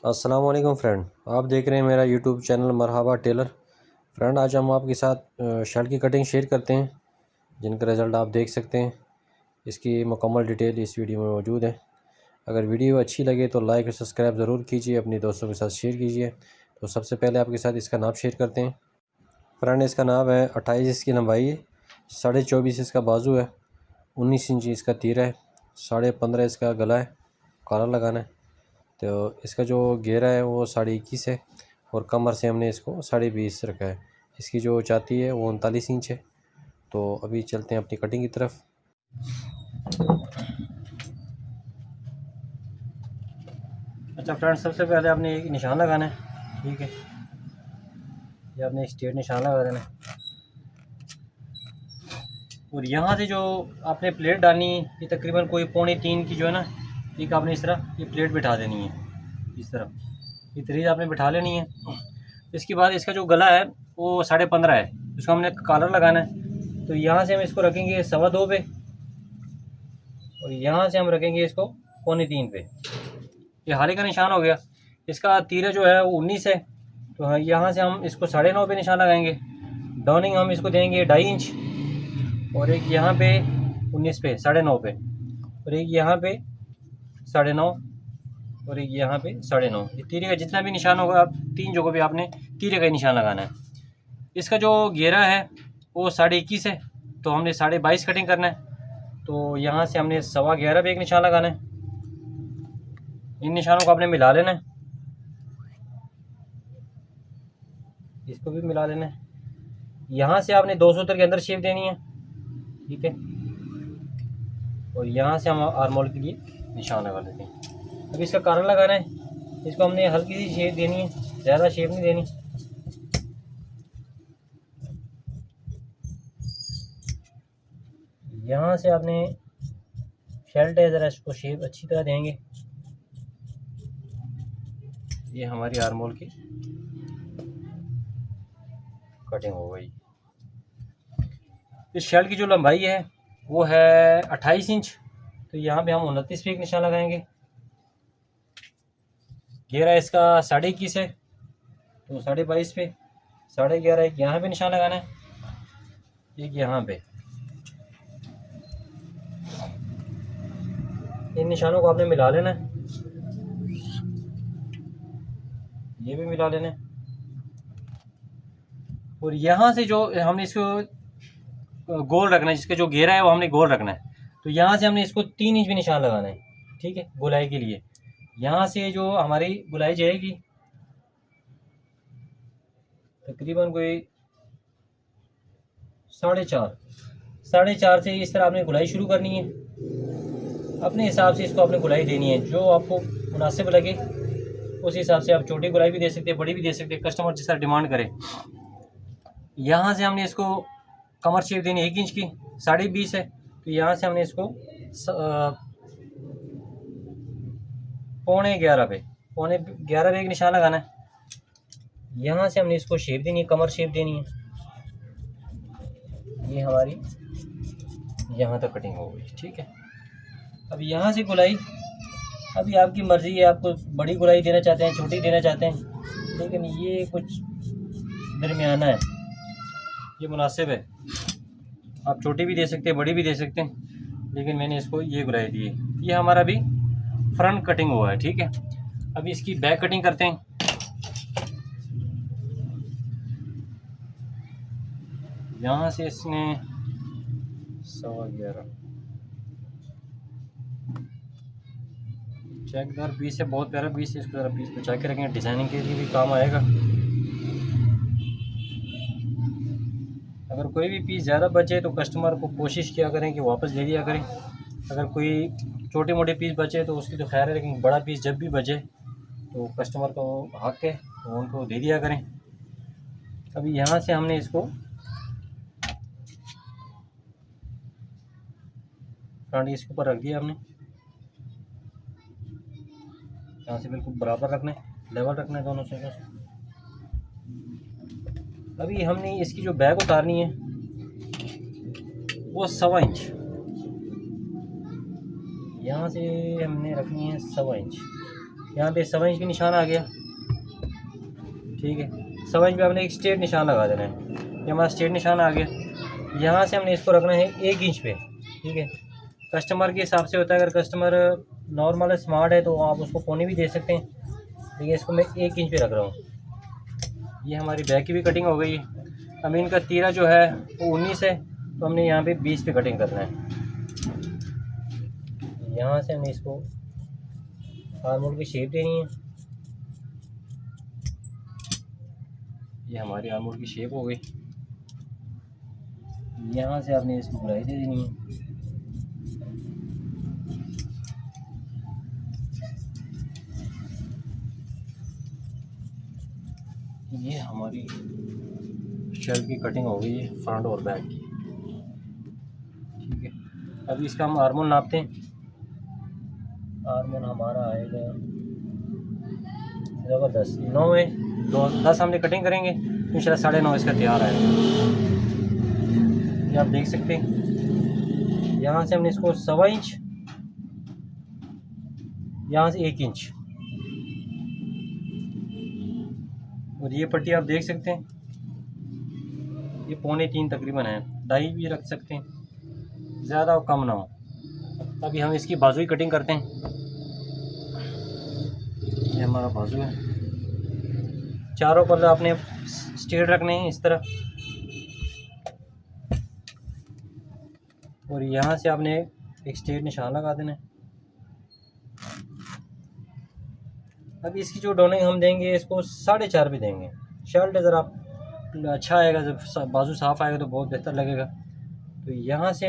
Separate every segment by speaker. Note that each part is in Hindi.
Speaker 1: अस्सलाम वालेकुम फ्रेंड, आप देख रहे हैं मेरा यूट्यूब चैनल मरहबा टेलर। फ्रेंड, आज हम आपके साथ शर्ट की कटिंग शेयर करते हैं, जिनका रिज़ल्ट आप देख सकते हैं। इसकी मुकम्मल डिटेल इस वीडियो में मौजूद है। अगर वीडियो अच्छी लगे तो लाइक और सब्सक्राइब ज़रूर कीजिए, अपने दोस्तों के साथ शेयर कीजिए। तो सबसे पहले आपके साथ इसका नाप शेयर करते हैं। फ्रेंड, इसका नाप है 28 इसकी लंबाई है, 24.5 इसका बाजू है, 19 इंच इसका तीरा है, 15.5 इसका गला है, कॉलर लगाना है। तो इसका जो घेरा है वो 21.5 है और कमर से हमने इसको 20.5 रखा है। इसकी जो छाती है वो 39 इंच है। तो अभी चलते हैं अपनी कटिंग की तरफ। अच्छा फ्रेंड, सबसे पहले आपने एक निशान लगाना है, ठीक है। ये आपने एक स्ट्रेट निशान लगा देना है और यहाँ से जो आपने प्लेट डालनी है, ये तकरीबन कोई 2.25 की जो है ना, एक आपने इस तरह ये प्लेट बिठा देनी है। इस तरह ये तरीज आपने बिठा लेनी है। इसके बाद इसका जो गला है वो 15.5 है, इसको हमने कॉलर लगाना है। तो यहाँ से हम इसको रखेंगे 2.25 पे और यहाँ से हम रखेंगे इसको 2.25 पे। ये हाले का निशान हो गया। इसका तीरा जो है वो 19 है, तो हाँ, यहाँ से हम इसको 9.5 पे निशान लगाएंगे। डाउनिंग हम इसको देंगे 2.5 इंच और एक यहाँ पे 19 पे 9.5 पे और एक यहाँ पे 9.5 और एक यहाँ पे 9.5। ये तीरे का जितना भी निशान होगा, आप 3 जगहों पे आपने तीरे का ही निशान लगाना है। इसका जो घेरा है वो 21.5 है, तो हमने 22.5 कटिंग करना है। तो यहाँ से हमने 11.25 पे एक निशान लगाना है। इन निशानों को आपने मिला लेना है, इसको भी मिला लेना है। यहाँ से आपने 2 सूत्र के अंदर शेप देनी है, ठीक है। और यहाँ से हम आर्मोल के लिए निशान लगा लेते हैं। अब इसका कारण लगाना है, इसको हमने हल्की सी शेप देनी है, ज़्यादा शेप नहीं देनी। यहाँ से आपने शेल्ट है, ज़रा इसको शेप अच्छी तरह देंगे। ये हमारी आर्मोल की कटिंग हो गई। इस शेल्ट की जो लंबाई है वो है 28 इंच, तो यहाँ पे हम 29 पे एक निशान लगाएंगे। घेरा इसका 21.5 है, तो 22.5 पे 11.5 एक यहाँ पे निशान लगाना है, एक यहाँ पे। इन निशानों को आपने मिला लेना है, ये भी मिला लेना है। और यहाँ से जो हमने इसको गोल रखना है, जिसका जो घेरा है वो हमने गोल रखना है। तो यहाँ से हमने इसको 3 इंच भी निशान लगाना है, ठीक है, गोलाई के लिए। यहाँ से जो हमारी गोलाई जाएगी तकरीबन कोई 4.5 से इस तरह आपने गुलाई शुरू करनी है। अपने हिसाब से इसको आपने गुलाई देनी है, जो आपको मुनासिब लगे उस हिसाब से आप छोटी गुलाई भी दे सकते हैं, बड़ी भी दे सकते हैं, कस्टमर जिस तरह डिमांड करे। यहाँ से हमने इसको कमर शेप देनी 1 इंच की, 20.5 है, तो यहाँ से हमने इसको 11.25 पे 11.25 पे एक निशान लगाना है। यहाँ से हमने इसको शेप देनी है, कमर शेप देनी है। ये हमारी यहाँ तक कटिंग हो गई, ठीक है। अब यहाँ से गुलाई अभी आपकी मर्ज़ी है, आपको बड़ी गुलाई देना चाहते हैं, छोटी देना चाहते हैं, लेकिन ये कुछ दरमियाना है, ये मुनासिब है। आप छोटी भी दे सकते हैं, बड़ी भी दे सकते हैं, लेकिन मैंने इसको ये गुलाई दी है। ये हमारा भी फ्रंट कटिंग हुआ है, ठीक है। अभी इसकी बैक कटिंग करते हैं। यहाँ से इसने 11.25 चेकदार पीस है, बहुत प्यारा पीस है। इसको ज़रा पीस बचा के रखेंगे, डिज़ाइनिंग के लिए भी काम आएगा। अगर कोई भी पीस ज़्यादा बचे तो कस्टमर को कोशिश किया करें कि वापस ले लिया करें। अगर कोई छोटे मोटे पीस बचे तो उसकी तो खैर है, लेकिन बड़ा पीस जब भी बचे तो कस्टमर को हक है, तो उनको दे दिया करें। अभी यहाँ से हमने इसको फ्रंट इसके ऊपर रख दिया हमने। यहाँ से बिल्कुल बराबर रखना है, लेवल रखना है दोनों साइडों से। अभी हमने इसकी जो बैक उतारनी है वो 1.25 इंच, यहाँ से हमने रखनी है 1.25 इंच। यहाँ पे 7 इंच भी निशान आ गया, ठीक है। 7 इंच पे आपने एक स्ट्रेट निशान लगा देना है, ये हमारा स्ट्रेट निशान आ गया। यहाँ से हमने इसको रखना है 1 इंच पे, ठीक है। कस्टमर के हिसाब से होता है, अगर कस्टमर नॉर्मल स्मार्ट है तो आप उसको पौने भी दे सकते हैं, लेकिन इसको मैं 1 इंच पे रख रहा हूँ। ये हमारी बैक की भी कटिंग हो गई है। अब इनका तीरा जो है वो 19 है, तो हमने यहाँ पे 20 पे कटिंग करना है। यहाँ से हमने इसको आर्मोल की शेप देनी है। ये हमारी आर्मोल की शेप हो गई। यहाँ से आपने इसको गुलाई दे देनी है। ये हमारी शर्ट की कटिंग हो गई है फ्रंट और बैक की, ठीक है। अभी इसका हम आर्मोल नापते हैं। आर्मोल हमारा आएगा ज़बरदस्त 9 है, 10 हमने कटिंग करेंगे तो इंशाल्लाह 9.5 इसका तैयार आएगा। ये आप देख सकते हैं। यहाँ से हमने इसको 1.25 इंच, यहाँ से 1 इंच, और ये पट्टी आप देख सकते हैं ये 2.25 तकरीबन है, 2.5 भी रख सकते हैं, ज़्यादा और कम ना हो। अभी हम इसकी बाजू की कटिंग करते हैं। ये हमारा बाजू है, चारों पल्ले आपने स्ट्रेट रखने हैं इस तरह, और यहाँ से आपने एक स्ट्रेट निशान लगा देना है। अब इसकी जो डोनिंग हम देंगे इसको 4.5 पे देंगे। शर्ट ज़रा अच्छा आएगा, जब बाजू साफ़ आएगा तो बहुत बेहतर लगेगा। तो यहाँ से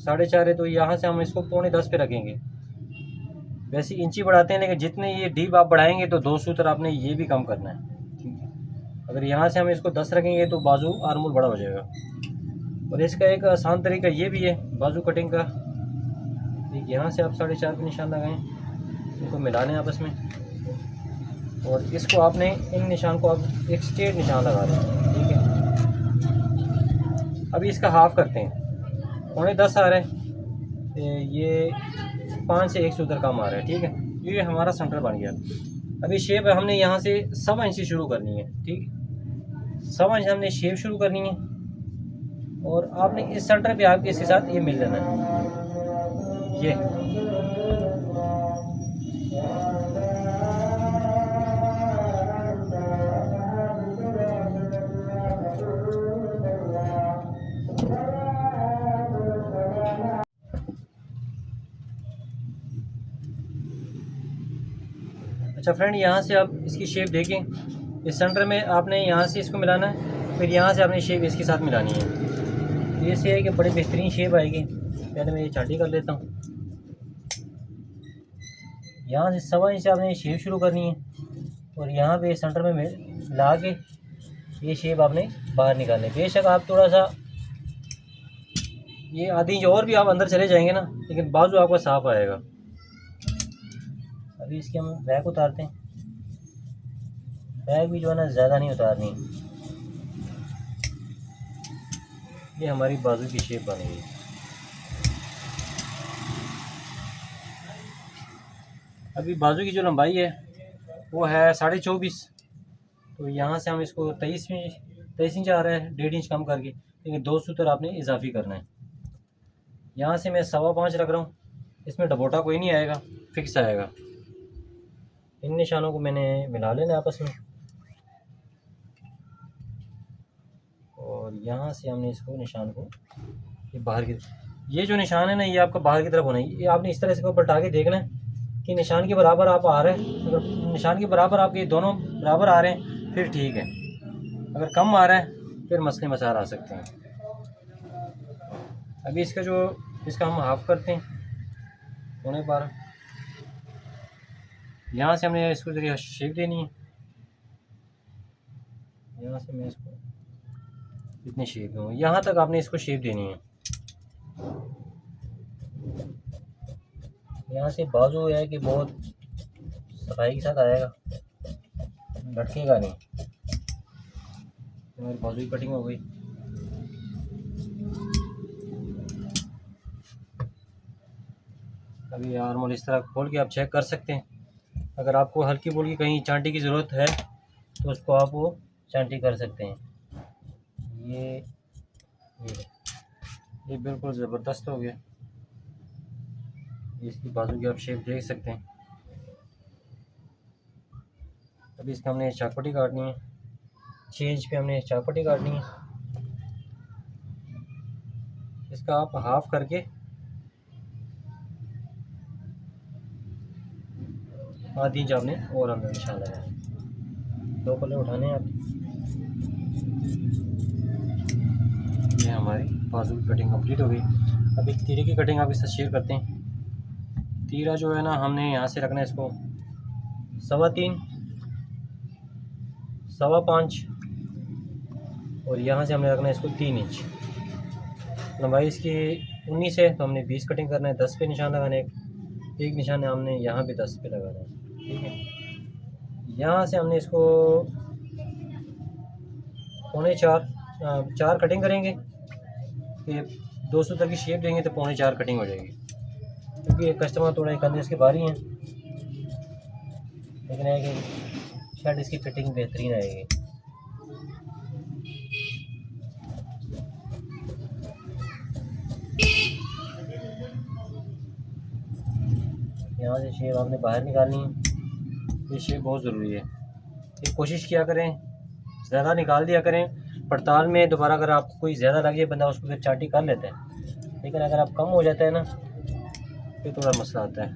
Speaker 1: 4.5 है, तो यहाँ से हम इसको 9.25 पे रखेंगे। वैसे इंची बढ़ाते हैं, लेकिन जितने ये डीप आप बढ़ाएंगे तो 2 सूत्र आपने ये भी कम करना है, ठीक है। अगर यहाँ से हम इसको 10 रखेंगे तो बाजू आर्मोल बड़ा हो जाएगा। और इसका एक आसान तरीका ये भी है बाजू कटिंग का, एक यहाँ से आप 4.5 पे निशान लगाएं, इनको मिला लें आपस में, और इसको आपने इन निशान को आप एक स्ट्रेट निशान लगा दें, ठीक है। अभी इसका हाफ करते हैं, 9.10 आ रहा है, ये 5 से 1 सूत्र कम आ रहा है, ठीक है। ये हमारा सेंटर बन गया। अभी शेप हमने यहाँ से 1.25 इंच से शुरू करनी है, ठीक है। 1.25 इंच हमने शेप शुरू करनी है, और आपने इस सेंटर पे आपके इसके साथ ये मिल लेना है, ये अच्छा फ्रेंड, यहाँ से आप इसकी शेप देखें, इस सेंटर में आपने यहाँ से इसको मिलाना है, फिर यहाँ से आपने शेप इसके साथ मिलानी है। ये से है कि बड़ी बेहतरीन शेप आएगी। पहले मैं ये चाटी कर लेता हूँ। यहाँ से 1.25 इंच से आपने शेप शुरू करनी है, और यहाँ पे सेंटर में मिला के ये शेप आपने बाहर निकालनी है। बेशक आप थोड़ा सा ये आधी इंच और भी आप अंदर चले जाएंगे ना, लेकिन बाजू आपका साफ आएगा। अभी इसके हम बैक उतारते हैं। बैक भी जो है ना ज़्यादा नहीं उतारनी। ये हमारी बाजू की शेप बन गई। अभी बाजू की जो लंबाई है वो है 24.5, तो यहाँ से हम इसको 23 इंच आ रहा है, 1.5 इंच कम करके, लेकिन 2 सूत्र आपने इजाफी करना है। यहाँ से मैं 5.25 रख रहा हूँ, इसमें डबोटा कोई नहीं आएगा, फिक्स आएगा। इन निशानों को मैंने मिला लेना आपस में, और यहाँ से हमने इसको निशान को ये बाहर की, ये जो निशान है ना ये आपका बाहर की तरफ होना है। ये आपने इस तरह से पलटा के देखना है कि निशान के बराबर आप आ रहे हैं। अगर निशान के बराबर आपके दोनों बराबर आ रहे हैं फिर ठीक है, अगर कम आ रहा है फिर मसले मसाइल आ सकते हैं। अभी इसका हम हाफ करते हैं, 9.12। यहाँ से हमने इसको जरिए शेप देनी है। यहाँ से मैं इसको इतनी शेप दूँ, यहाँ तक आपने इसको शेप देनी है। यहाँ से बाजू है कि बहुत सफाई के साथ आएगा, लटकेगा नहीं। हमारी बाजू की कटिंग हो गई। अभी आर्म होल इस तरह खोल के आप चेक कर सकते हैं। अगर आपको हल्की फुल्की कहीं चांटी की ज़रूरत है तो उसको आप वो चांटी कर सकते हैं। ये ये बिल्कुल ज़बरदस्त हो गया। इसकी बाजू की आप शेप देख सकते हैं। अभी इसका हमने चाकपट्टी काटनी है। चेंज पे हमने चाकपट्टी काटनी है। इसका आप हाफ करके आधी इंच आपने और अंदर निशान लगाना है। 2 पल्ले उठाने हैं आप। ये हमारी बाजू की कटिंग कंप्लीट हो गई। अभी तीरे की कटिंग आप इससे शेयर करते हैं। तीरा जो है ना, हमने यहाँ से रखना है इसको 3.25, 5.25 और यहाँ से हमने रखना है इसको 3 इंच। लंबाई इसकी 19 है तो हमने 20 कटिंग करना है। 10 पे निशान लगाना है। एक निशान हमने यहाँ पे 10 पे लगाना है, ठीक है। यहाँ से हमने इसको 4.25 कटिंग करेंगे। ये 200 तक की शेप देंगे तो 4.25 कटिंग हो जाएगी, क्योंकि ये कस्टमर थोड़ा कंधे इसके भारी हैं, लेकिन है कि शर्ट इसकी फिटिंग बेहतरीन आएगी। यहाँ से शेप आपने बाहर निकालनी है। ये शेप बहुत ज़रूरी है। ये कोशिश किया करें, ज़्यादा निकाल दिया करें। पड़ताल में दोबारा अगर आपको कोई ज़्यादा लगे बंदा उसको फिर चाटी कर लेता है, लेकिन अगर आप कम हो जाता है ना फिर थोड़ा मसला आता है।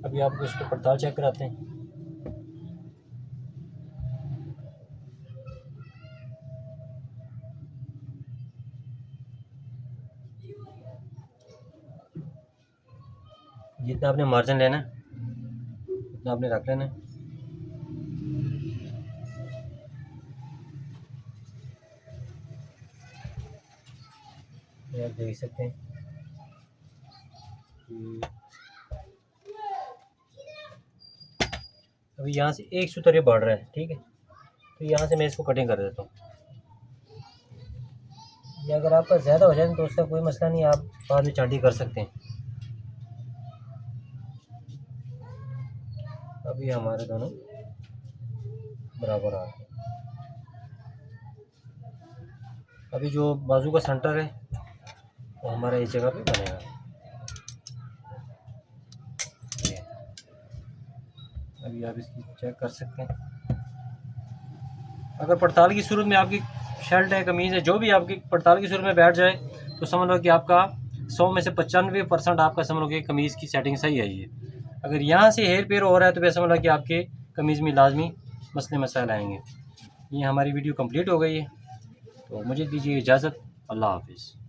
Speaker 1: अभी आपको इसको पड़ताल चेक कराते हैं। जितना आपने मार्जिन लेना है उतना आपने रख लेना है। ये आप देख सकते हैं कि अभी यहाँ से एक सूत्र ये बढ़ रहा है, ठीक है। तो यहाँ से मैं इसको कटिंग कर देता हूँ। ये अगर आपका ज़्यादा हो जाए तो उसका कोई मसला नहीं, आप बाद में चाटी कर सकते हैं। अभी हमारे दोनों बराबर आ गए। अभी जो बाजू का सेंटर है वो हमारा इस जगह पे बनेगा। अभी आप इसकी चेक कर सकते हैं। अगर पड़ताल की सूरत में आपकी शर्ट है, कमीज़ है, जो भी आपकी पड़ताल की सूरत में बैठ जाए तो समझ लो कि आपका 100 में से 95% आपका समझ लो कि कमीज़ की सेटिंग सही है। ये अगर यहाँ से हेर फेर हो रहा है तो फिर समझ लो कि आपके कमीज़ में लाजमी मसले मसाइल आएंगे। ये हमारी वीडियो कंप्लीट हो गई है, तो मुझे दीजिए इजाज़त। अल्लाह हाफिज़।